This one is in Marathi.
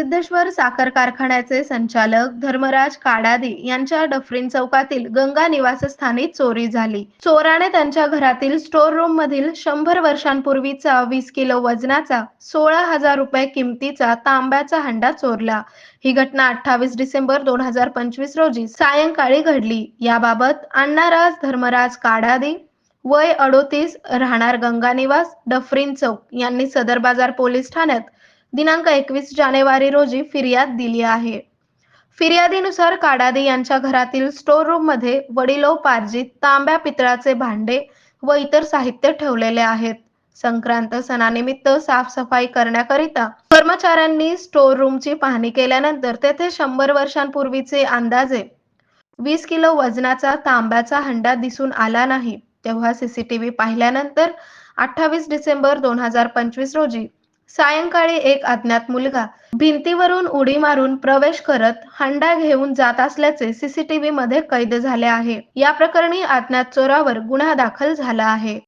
सिद्धेश्वर साखर कारखान्याचे संचालक धर्मराज काडादी यांच्या डफरीन चौकातील गंगा निवासस्थानी चोरी झाली. चोराने त्यांच्या घरातील स्टोर रूम मधील 100 वर्षांपूर्वीचा 20 किलो वजनाचा 16,000 रुपये किमतीचा तांब्याचा हंडा चोरला. ही घटना 28 डिसेंबर 2025 रोजी सायंकाळी घडली. याबाबत अण्णाराज धर्मराज काडादी वय 38 राहणार गंगा निवास डफरीन चौक यांनी सदर बाजार पोलीस ठाण्यात दिनांक 21 जानेवारी रोजी फिर्याद दिली आहे. फिर्यादीनुसार काडादी यांच्या घरातील स्टोर रूम मध्ये वडिलोपार्जित तांब्या पितळाचे भांडे व इतर साहित्य ठेवलेले आहेत. संक्रांत सणानिमित्त साफसफाई करण्याकरिता कर्मचाऱ्यांनी स्टोर रूमची पाहणी केल्यानंतर तेथे 100 वर्षांपूर्वीचे अंदाजे 20 किलो वजनाचा तांब्याचा हंडा दिसून आला नाही. तेव्हा सीसीटीव्ही पाहिल्यानंतर 28 डिसेंबर 2025 रोजी सायंकाळी एक अज्ञात मुलगा भिंतीवरून उडी मारून प्रवेश करत हंडा घेऊन जात असल्याचे सीसीटीव्ही मध्ये कैद झाले आहे. या प्रकरणी अज्ञात चोरावर गुन्हा दाखल झाला आहे.